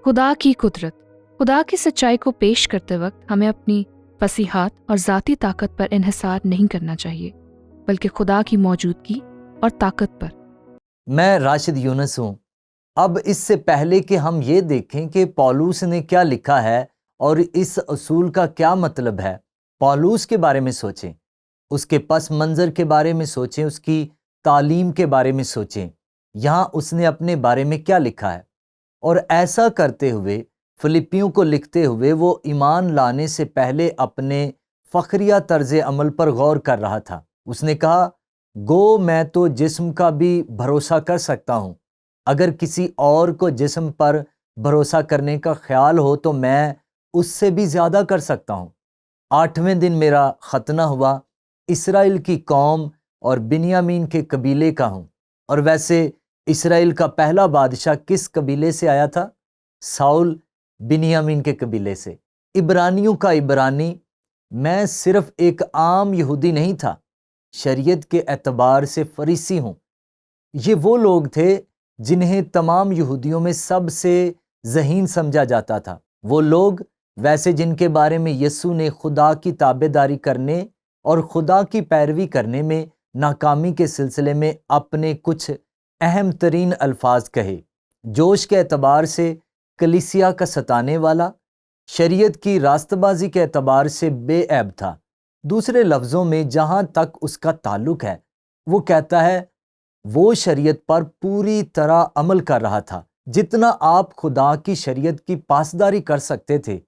خدا کی قدرت. خدا کی سچائی کو پیش کرتے وقت ہمیں اپنی فصیحات اور ذاتی طاقت پر انحصار نہیں کرنا چاہیے، بلکہ خدا کی موجودگی اور طاقت پر. میں راشد یونس ہوں. اب اس سے پہلے کہ ہم یہ دیکھیں کہ پولوس نے کیا لکھا ہے اور اس اصول کا کیا مطلب ہے، پولوس کے بارے میں سوچیں، اس کے پس منظر کے بارے میں سوچیں، اس کی تعلیم کے بارے میں سوچیں، یہاں اس نے اپنے بارے میں کیا لکھا ہے. اور ایسا کرتے ہوئے، فلپیوں کو لکھتے ہوئے، وہ ایمان لانے سے پہلے اپنے فخریہ طرز عمل پر غور کر رہا تھا. اس نے کہا، گو میں تو جسم کا بھی بھروسہ کر سکتا ہوں، اگر کسی اور کو جسم پر بھروسہ کرنے کا خیال ہو تو میں اس سے بھی زیادہ کر سکتا ہوں. 8ویں دن میرا ختنہ ہوا، اسرائیل کی قوم اور بنیامین کے قبیلے کا ہوں. اور ویسے اسرائیل کا پہلا بادشاہ کس قبیلے سے آیا تھا؟ ساؤل بنیامین کے قبیلے سے. عبرانیوں کا عبرانی. میں صرف ایک عام یہودی نہیں تھا، شریعت کے اعتبار سے فریسی ہوں. یہ وہ لوگ تھے جنہیں تمام یہودیوں میں سب سے ذہین سمجھا جاتا تھا. وہ لوگ ویسے جن کے بارے میں یسوع نے خدا کی تابعداری کرنے اور خدا کی پیروی کرنے میں ناکامی کے سلسلے میں اپنے کچھ اہم ترین الفاظ کہے. جوش کے اعتبار سے کلیسیا کا ستانے والا، شریعت کی راست بازی کے اعتبار سے بے عیب تھا. دوسرے لفظوں میں جہاں تک اس کا تعلق ہے، وہ کہتا ہے وہ شریعت پر پوری طرح عمل کر رہا تھا، جتنا آپ خدا کی شریعت کی پاسداری کر سکتے تھے.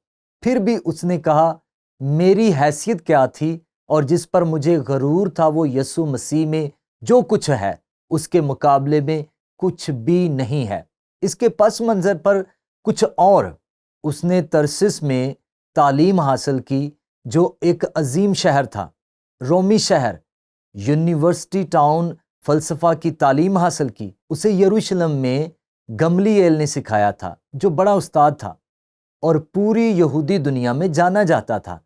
پھر بھی اس نے کہا، میری حیثیت کیا تھی اور جس پر مجھے غرور تھا وہ یسوع مسیح میں جو کچھ ہے اس کے مقابلے میں کچھ بھی نہیں ہے. اس کے پس منظر پر کچھ اور. اس نے ترسس میں تعلیم حاصل کی جو ایک عظیم شہر تھا، رومی شہر. یونیورسٹی ٹاؤن فلسفہ کی تعلیم حاصل کی. اسے یروشلم میں گملییل نے سکھایا تھا جو بڑا استاد تھا اور پوری یہودی دنیا میں جانا جاتا تھا.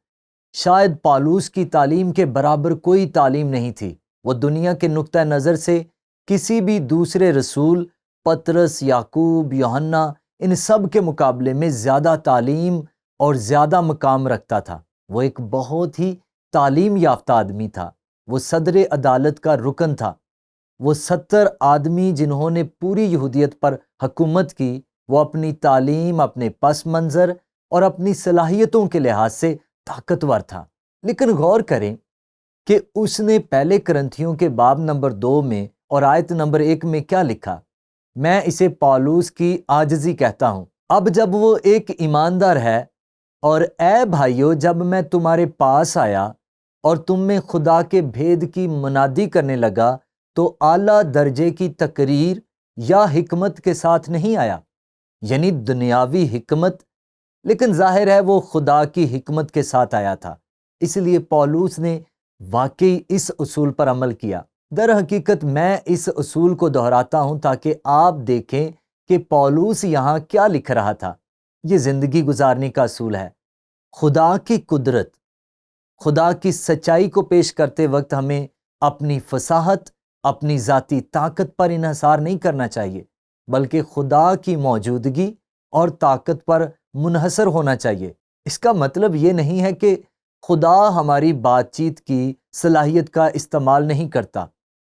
شاید پالوس کی تعلیم کے برابر کوئی تعلیم نہیں تھی. وہ دنیا کے نقطہ نظر سے کسی بھی دوسرے رسول، پطرس، یعقوب، یوحنا، ان سب کے مقابلے میں زیادہ تعلیم اور زیادہ مقام رکھتا تھا. وہ ایک بہت ہی تعلیم یافتہ آدمی تھا. وہ صدر عدالت کا رکن تھا. وہ 70 آدمی جنہوں نے پوری یہودیت پر حکومت کی، وہ اپنی تعلیم، اپنے پس منظر اور اپنی صلاحیتوں کے لحاظ سے طاقتور تھا. لیکن غور کریں کہ اس نے پہلے کرنتھیوں کے باب نمبر 2 میں اور آیت نمبر 1 میں کیا لکھا؟ میں اسے پالوس کی عاجزی کہتا ہوں. اب جب وہ ایک ایماندار ہے، اور اے بھائیو، جب میں تمہارے پاس آیا اور تم میں خدا کے بھید کی منادی کرنے لگا تو اعلیٰ درجے کی تقریر یا حکمت کے ساتھ نہیں آیا، یعنی دنیاوی حکمت، لیکن ظاہر ہے وہ خدا کی حکمت کے ساتھ آیا تھا. اس لیے پولوس نے واقعی اس اصول پر عمل کیا. در حقیقت میں اس اصول کو دہراتا ہوں تاکہ آپ دیکھیں کہ پولوس یہاں کیا لکھ رہا تھا. یہ زندگی گزارنے کا اصول ہے. خدا کی قدرت. خدا کی سچائی کو پیش کرتے وقت ہمیں اپنی فصاحت، اپنی ذاتی طاقت پر انحصار نہیں کرنا چاہیے، بلکہ خدا کی موجودگی اور طاقت پر منحصر ہونا چاہیے. اس کا مطلب یہ نہیں ہے کہ خدا ہماری بات چیت کی صلاحیت کا استعمال نہیں کرتا،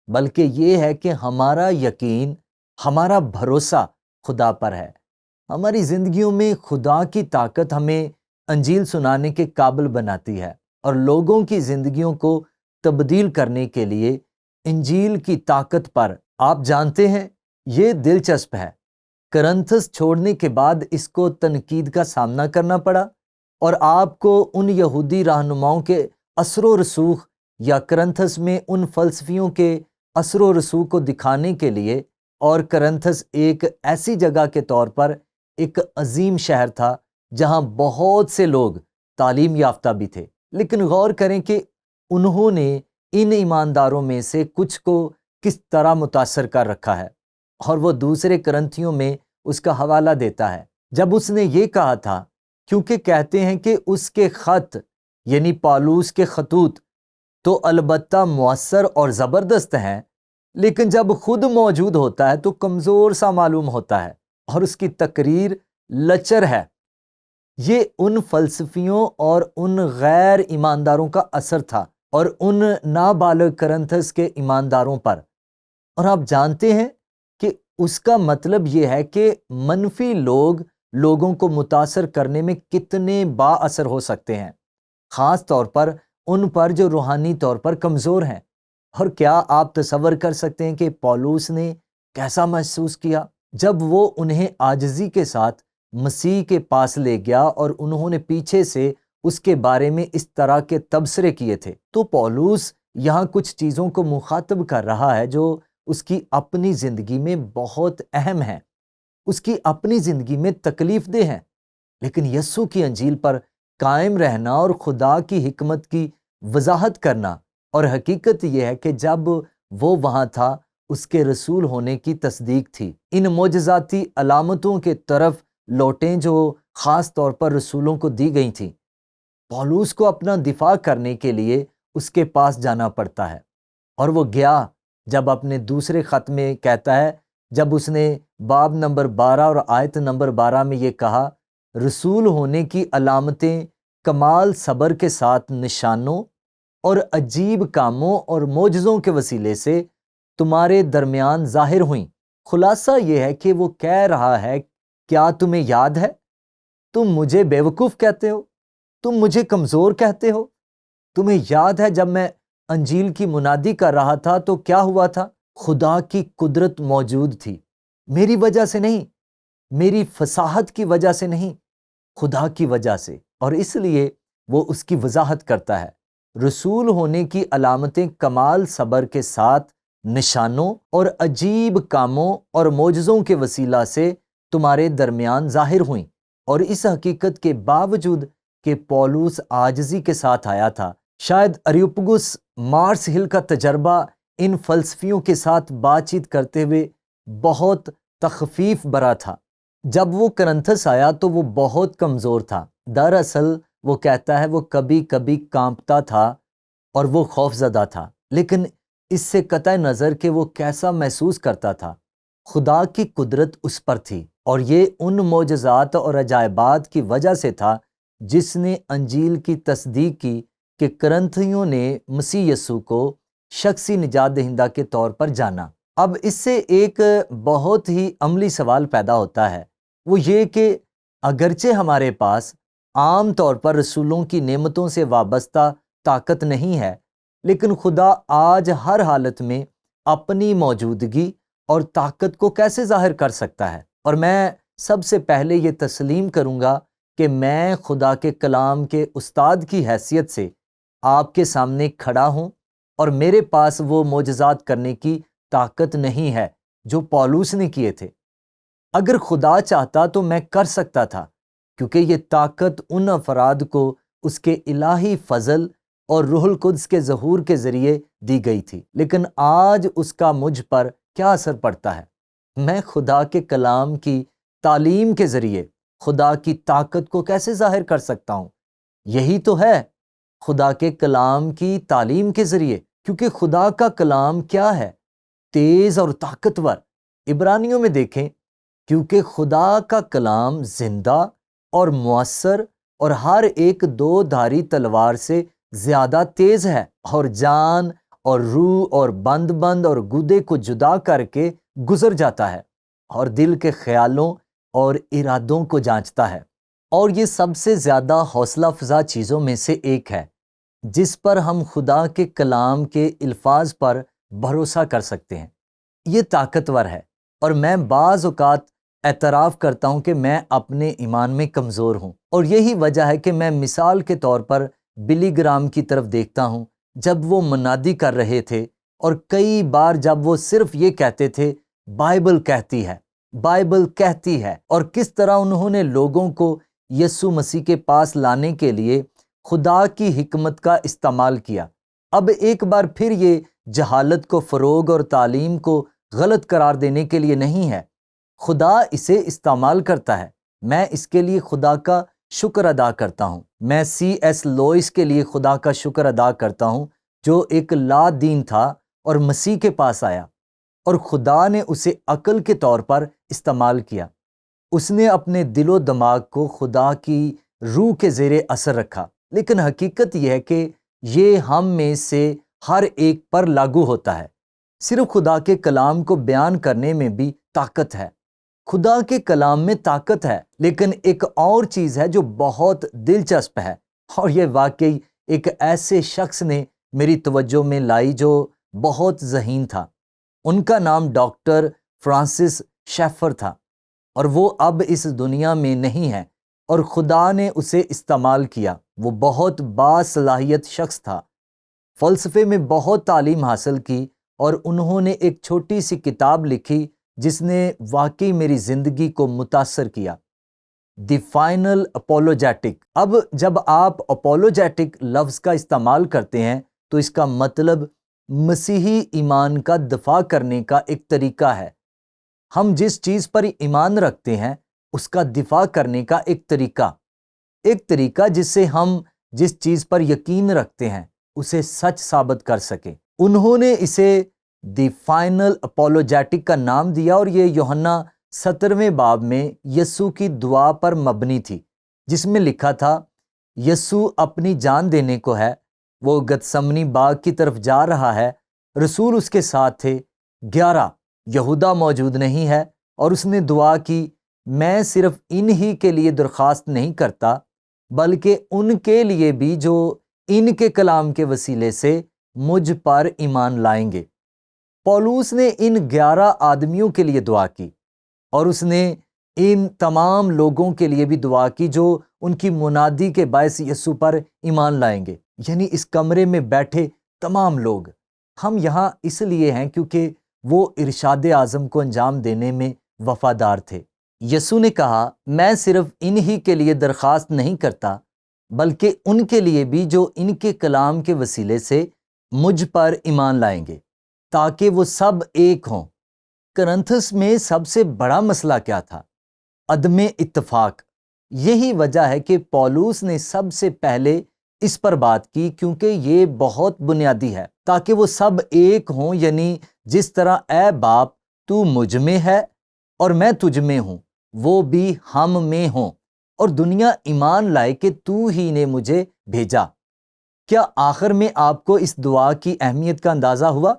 بلکہ یہ ہے کہ ہمارا یقین، ہمارا بھروسہ خدا پر ہے. ہماری زندگیوں میں خدا کی طاقت ہمیں انجیل سنانے کے قابل بناتی ہے اور لوگوں کی زندگیوں کو تبدیل کرنے کے لیے انجیل کی طاقت پر. آپ جانتے ہیں، یہ دلچسپ ہے، کرنتھس چھوڑنے کے بعد اس کو تنقید کا سامنا کرنا پڑا، اور آپ کو ان یہودی رہنماؤں کے اثر و رسوخ یا کرنتھس میں ان فلسفیوں کے اثر و رسوخ کو دکھانے کے لیے. اور کرنتھس ایک ایسی جگہ کے طور پر ایک عظیم شہر تھا جہاں بہت سے لوگ تعلیم یافتہ بھی تھے. لیکن غور کریں کہ انہوں نے ان ایمانداروں میں سے کچھ کو کس طرح متاثر کر رکھا ہے، اور وہ دوسرے کرنتھیوں میں اس کا حوالہ دیتا ہے جب اس نے یہ کہا تھا، کیونکہ کہتے ہیں کہ اس کے خط، یعنی پالوس کے خطوط تو البتہ مؤثر اور زبردست ہیں، لیکن جب خود موجود ہوتا ہے تو کمزور سا معلوم ہوتا ہے، اور اس کی تقریر لچر ہے۔ یہ ان فلسفیوں اور ان غیر ایمانداروں کا اثر تھا اور ان نابالغ کرنتھس کے ایمانداروں پر۔ اور آپ جانتے ہیں کہ اس کا مطلب یہ ہے کہ منفی لوگ لوگوں کو متاثر کرنے میں کتنے با اثر ہو سکتے ہیں، خاص طور پر ان پر جو روحانی طور پر کمزور ہیں۔ اور کیا آپ تصور کر سکتے ہیں کہ پولس نے کیسا محسوس کیا جب وہ انہیں عاجزی کے ساتھ مسیح کے پاس لے گیا اور انہوں نے پیچھے سے اس کے بارے میں اس طرح کے تبصرے کیے تھے؟ تو پولس یہاں کچھ چیزوں کو مخاطب کر رہا ہے جو اس کی اپنی زندگی میں بہت اہم ہیں، اس کی اپنی زندگی میں تکلیف دہ ہیں، لیکن یسوع کی انجیل پر قائم رہنا اور خدا کی حکمت کی وضاحت کرنا، اور حقیقت یہ ہے کہ جب وہ وہاں تھا اس کے رسول ہونے کی تصدیق تھی۔ ان معجزاتی علامتوں کے طرف لوٹیں جو خاص طور پر رسولوں کو دی گئی تھیں۔ پولس کو اپنا دفاع کرنے کے لیے اس کے پاس جانا پڑتا ہے، اور وہ گیا جب اپنے دوسرے خط میں کہتا ہے، جب اس نے باب نمبر 12 اور آیت نمبر 12 میں یہ کہا، رسول ہونے کی علامتیں کمال صبر کے ساتھ نشانوں اور عجیب کاموں اور معجزوں کے وسیلے سے تمہارے درمیان ظاہر ہوئیں۔ خلاصہ یہ ہے کہ وہ کہہ رہا ہے، کیا تمہیں یاد ہے؟ تم مجھے بیوقوف کہتے ہو، تم مجھے کمزور کہتے ہو۔ تمہیں یاد ہے جب میں انجیل کی منادی کر رہا تھا تو کیا ہوا تھا؟ خدا کی قدرت موجود تھی، میری وجہ سے نہیں، میری فصاحت کی وجہ سے نہیں، خدا کی وجہ سے۔ اور اس لیے وہ اس کی وضاحت کرتا ہے، رسول ہونے کی علامتیں کمال صبر کے ساتھ نشانوں اور عجیب کاموں اور معجزوں کے وسیلہ سے تمہارے درمیان ظاہر ہوئیں۔ اور اس حقیقت کے باوجود کہ پولس عاجزی کے ساتھ آیا تھا، شاید اریوپگس مارس ہل کا تجربہ ان فلسفیوں کے ساتھ بات چیت کرتے ہوئے بہت تخفیف برا تھا۔ جب وہ کرنتھس آیا تو وہ بہت کمزور تھا۔ دراصل وہ کہتا ہے وہ کبھی کبھی کانپتا تھا اور وہ خوف زدہ تھا، لیکن اس سے قطع نظر کہ وہ کیسا محسوس کرتا تھا، خدا کی قدرت اس پر تھی، اور یہ ان معجزات اور عجائبات کی وجہ سے تھا جس نے انجیل کی تصدیق کی کہ کرنتھیوں نے مسیح یسوع کو شخصی نجات دہندہ کے طور پر جانا۔ اب اس سے ایک بہت ہی عملی سوال پیدا ہوتا ہے، وہ یہ کہ اگرچہ ہمارے پاس عام طور پر رسولوں کی نعمتوں سے وابستہ طاقت نہیں ہے، لیکن خدا آج ہر حالت میں اپنی موجودگی اور طاقت کو کیسے ظاہر کر سکتا ہے؟ اور میں سب سے پہلے یہ تسلیم کروں گا کہ میں خدا کے کلام کے استاد کی حیثیت سے آپ کے سامنے کھڑا ہوں، اور میرے پاس وہ معجزات کرنے کی طاقت نہیں ہے جو پولس نے کیے تھے۔ اگر خدا چاہتا تو میں کر سکتا تھا، کیونکہ یہ طاقت ان افراد کو اس کے الہی فضل اور روح القدس کے ظہور کے ذریعے دی گئی تھی۔ لیکن آج اس کا مجھ پر کیا اثر پڑتا ہے؟ میں خدا کے کلام کی تعلیم کے ذریعے خدا کی طاقت کو کیسے ظاہر کر سکتا ہوں؟ یہی تو ہے، خدا کے کلام کی تعلیم کے ذریعے، کیونکہ خدا کا کلام کیا ہے؟ تیز اور طاقتور۔ عبرانیوں میں دیکھیں، کیونکہ خدا کا کلام زندہ اور مؤثر اور ہر ایک دو دھاری تلوار سے زیادہ تیز ہے، اور جان اور روح اور بند اور گودے کو جدا کر کے گزر جاتا ہے، اور دل کے خیالوں اور ارادوں کو جانچتا ہے۔ اور یہ سب سے زیادہ حوصلہ افزا چیزوں میں سے ایک ہے جس پر ہم خدا کے کلام کے الفاظ پر بھروسہ کر سکتے ہیں۔ یہ طاقتور ہے، اور میں بعض اوقات اعتراف کرتا ہوں کہ میں اپنے ایمان میں کمزور ہوں، اور یہی وجہ ہے کہ میں مثال کے طور پر بلی گرام کی طرف دیکھتا ہوں جب وہ منادی کر رہے تھے، اور کئی بار جب وہ صرف یہ کہتے تھے بائبل کہتی ہے، بائبل کہتی ہے، اور کس طرح انہوں نے لوگوں کو یسوع مسیح کے پاس لانے کے لیے خدا کی حکمت کا استعمال کیا۔ اب ایک بار پھر یہ جہالت کو فروغ اور تعلیم کو غلط قرار دینے کے لیے نہیں ہے، خدا اسے استعمال کرتا ہے۔ میں اس کے لیے خدا کا شکر ادا کرتا ہوں۔ میں سی ایس لوئس کے لیے خدا کا شکر ادا کرتا ہوں، جو ایک لا دین تھا اور مسیح کے پاس آیا، اور خدا نے اسے عقل کے طور پر استعمال کیا۔ اس نے اپنے دل و دماغ کو خدا کی روح کے زیر اثر رکھا، لیکن حقیقت یہ ہے کہ یہ ہم میں سے ہر ایک پر لاگو ہوتا ہے۔ صرف خدا کے کلام کو بیان کرنے میں بھی طاقت ہے۔ خدا کے کلام میں طاقت ہے، لیکن ایک اور چیز ہے جو بہت دلچسپ ہے، اور یہ واقعی ایک ایسے شخص نے میری توجہ میں لائی جو بہت ذہین تھا۔ ان کا نام ڈاکٹر فرانسس شیفر تھا، اور وہ اب اس دنیا میں نہیں ہے، اور خدا نے اسے استعمال کیا۔ وہ بہت باصلاحیت شخص تھا، فلسفے میں بہت تعلیم حاصل کی، اور انہوں نے ایک چھوٹی سی کتاب لکھی جس نے واقعی میری زندگی کو متاثر کیا، دی فائنل اپولوجیٹک۔ اب جب آپ اپولوجیٹک لفظ کا استعمال کرتے ہیں تو اس کا مطلب مسیحی ایمان کا دفاع کرنے کا ایک طریقہ ہے۔ ہم جس چیز پر ایمان رکھتے ہیں اس کا دفاع کرنے کا ایک طریقہ جس سے ہم جس چیز پر یقین رکھتے ہیں اسے سچ ثابت کر سکیں۔ انہوں نے اسے دی فائنل اپولوجیٹک کا نام دیا، اور یہ یوحنا 17ویں باب میں یسوع کی دعا پر مبنی تھی، جس میں لکھا تھا، یسوع اپنی جان دینے کو ہے، وہ گتسمنی باغ کی طرف جا رہا ہے، رسول اس کے ساتھ تھے، 11 یہودا موجود نہیں ہے، اور اس نے دعا کی، میں صرف ان ہی کے لیے درخواست نہیں کرتا بلکہ ان کے لیے بھی جو ان کے کلام کے وسیلے سے مجھ پر ایمان لائیں گے۔ پولوس نے ان 11 آدمیوں کے لیے دعا کی، اور اس نے ان تمام لوگوں کے لیے بھی دعا کی جو ان کی منادی کے باعث یسوع پر ایمان لائیں گے، یعنی اس کمرے میں بیٹھے تمام لوگ۔ ہم یہاں اس لیے ہیں کیونکہ وہ ارشاد اعظم کو انجام دینے میں وفادار تھے۔ یسوع نے کہا، میں صرف ان ہی کے لیے درخواست نہیں کرتا بلکہ ان کے لیے بھی جو ان کے کلام کے وسیلے سے مجھ پر ایمان لائیں گے، تاکہ وہ سب ایک ہوں۔ کرنتھس میں سب سے بڑا مسئلہ کیا تھا؟ عدم اتفاق۔ یہی وجہ ہے کہ پولوس نے سب سے پہلے اس پر بات کی، کیونکہ یہ بہت بنیادی ہے، تاکہ وہ سب ایک ہوں، یعنی جس طرح اے باپ تو مجھ میں ہے اور میں تجھ میں ہوں، وہ بھی ہم میں ہوں، اور دنیا ایمان لائے کہ تو ہی نے مجھے بھیجا۔ کیا آخر میں آپ کو اس دعا کی اہمیت کا اندازہ ہوا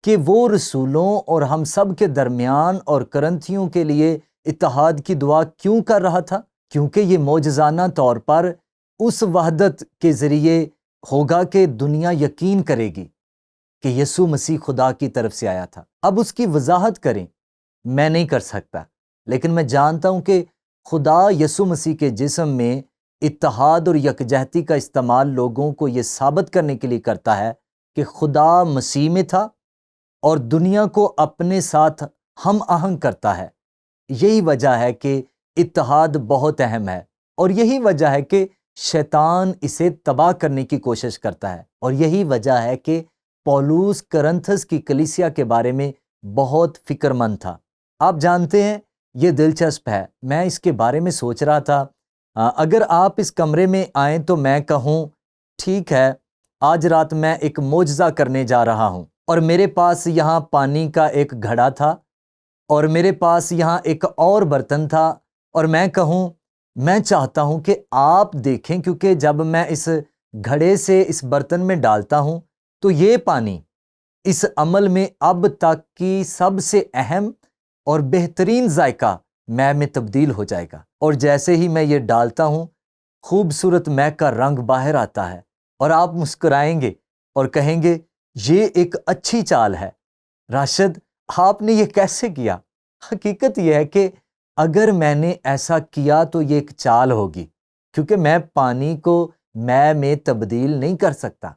کہ وہ رسولوں اور ہم سب کے درمیان اور کرنتھیوں کے لیے اتحاد کی دعا کیوں کر رہا تھا؟ کیونکہ یہ معجزانہ طور پر اس وحدت کے ذریعے ہوگا کہ دنیا یقین کرے گی کہ یسوع مسیح خدا کی طرف سے آیا تھا۔ اب اس کی وضاحت کریں، میں نہیں کر سکتا، لیکن میں جانتا ہوں کہ خدا یسوع مسیح کے جسم میں اتحاد اور یکجہتی کا استعمال لوگوں کو یہ ثابت کرنے کے لیے کرتا ہے کہ خدا مسیح میں تھا اور دنیا کو اپنے ساتھ ہم آہنگ کرتا ہے۔ یہی وجہ ہے کہ اتحاد بہت اہم ہے، اور یہی وجہ ہے کہ شیطان اسے تباہ کرنے کی کوشش کرتا ہے، اور یہی وجہ ہے کہ پولوس کرنتھس کی کلیسیا کے بارے میں بہت فکر مند تھا۔ آپ جانتے ہیں، یہ دلچسپ ہے، میں اس کے بارے میں سوچ رہا تھا، اگر آپ اس کمرے میں آئیں تو میں کہوں، ٹھیک ہے، آج رات میں ایک معجزہ کرنے جا رہا ہوں، اور میرے پاس یہاں پانی کا ایک گھڑا تھا، اور میرے پاس یہاں ایک اور برتن تھا، اور میں کہوں، میں چاہتا ہوں کہ آپ دیکھیں، کیونکہ جب میں اس گھڑے سے اس برتن میں ڈالتا ہوں تو یہ پانی اس عمل میں اب تک کی سب سے اہم اور بہترین ذائقہ مے میں تبدیل ہو جائے گا، اور جیسے ہی میں یہ ڈالتا ہوں خوبصورت مے کا رنگ باہر آتا ہے، اور آپ مسکرائیں گے اور کہیں گے یہ ایک اچھی چال ہے، راشد آپ نے یہ کیسے کیا؟ حقیقت یہ ہے کہ اگر میں نے ایسا کیا تو یہ ایک چال ہوگی، کیونکہ میں پانی کو مے میں تبدیل نہیں کر سکتا،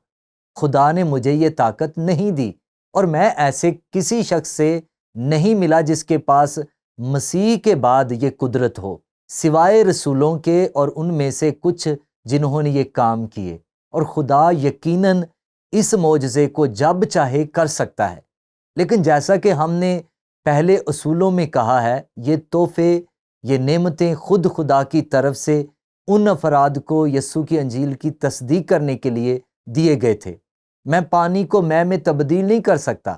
خدا نے مجھے یہ طاقت نہیں دی، اور میں ایسے کسی شخص سے نہیں ملا جس کے پاس مسیح کے بعد یہ قدرت ہو، سوائے رسولوں کے اور ان میں سے کچھ جنہوں نے یہ کام کیے، اور خدا یقیناً اس معجزے کو جب چاہے کر سکتا ہے۔ لیکن جیسا کہ ہم نے پہلے اصولوں میں کہا ہے، یہ تحفے، یہ نعمتیں خود خدا کی طرف سے ان افراد کو یسوع کی انجیل کی تصدیق کرنے کے لیے دیے گئے تھے۔ میں پانی کو مے میں تبدیل نہیں کر سکتا،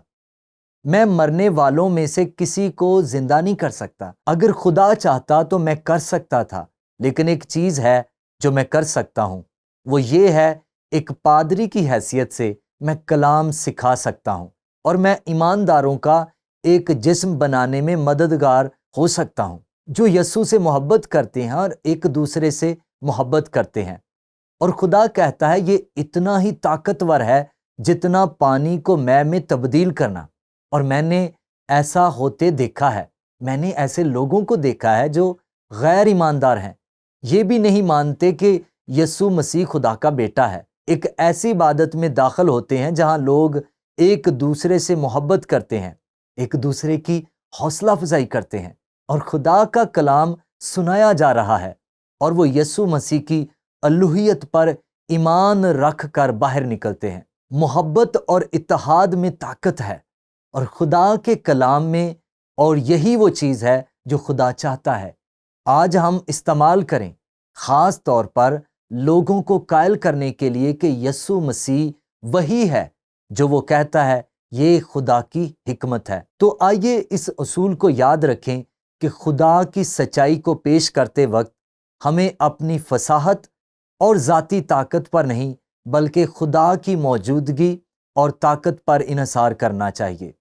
میں مرنے والوں میں سے کسی کو زندہ نہیں کر سکتا۔ اگر خدا چاہتا تو میں کر سکتا تھا، لیکن ایک چیز ہے جو میں کر سکتا ہوں، وہ یہ ہے ایک پادری کی حیثیت سے میں کلام سکھا سکتا ہوں، اور میں ایمانداروں کا ایک جسم بنانے میں مددگار ہو سکتا ہوں جو یسوع سے محبت کرتے ہیں اور ایک دوسرے سے محبت کرتے ہیں۔ اور خدا کہتا ہے یہ اتنا ہی طاقتور ہے جتنا پانی کو مے میں تبدیل کرنا۔ اور میں نے ایسا ہوتے دیکھا ہے، میں نے ایسے لوگوں کو دیکھا ہے جو غیر ایماندار ہیں، یہ بھی نہیں مانتے کہ یسوع مسیح خدا کا بیٹا ہے، ایک ایسی عبادت میں داخل ہوتے ہیں جہاں لوگ ایک دوسرے سے محبت کرتے ہیں، ایک دوسرے کی حوصلہ افزائی کرتے ہیں، اور خدا کا کلام سنایا جا رہا ہے، اور وہ یسوع مسیح کی الوہیت پر ایمان رکھ کر باہر نکلتے ہیں۔ محبت اور اتحاد میں طاقت ہے، اور خدا کے کلام میں، اور یہی وہ چیز ہے جو خدا چاہتا ہے آج ہم استعمال کریں، خاص طور پر لوگوں کو قائل کرنے کے لیے کہ یسوع مسیح وہی ہے جو وہ کہتا ہے، یہ خدا کی حکمت ہے۔ تو آئیے اس اصول کو یاد رکھیں کہ خدا کی سچائی کو پیش کرتے وقت ہمیں اپنی فصاحت اور ذاتی طاقت پر نہیں، بلکہ خدا کی موجودگی اور طاقت پر انحصار کرنا چاہیے۔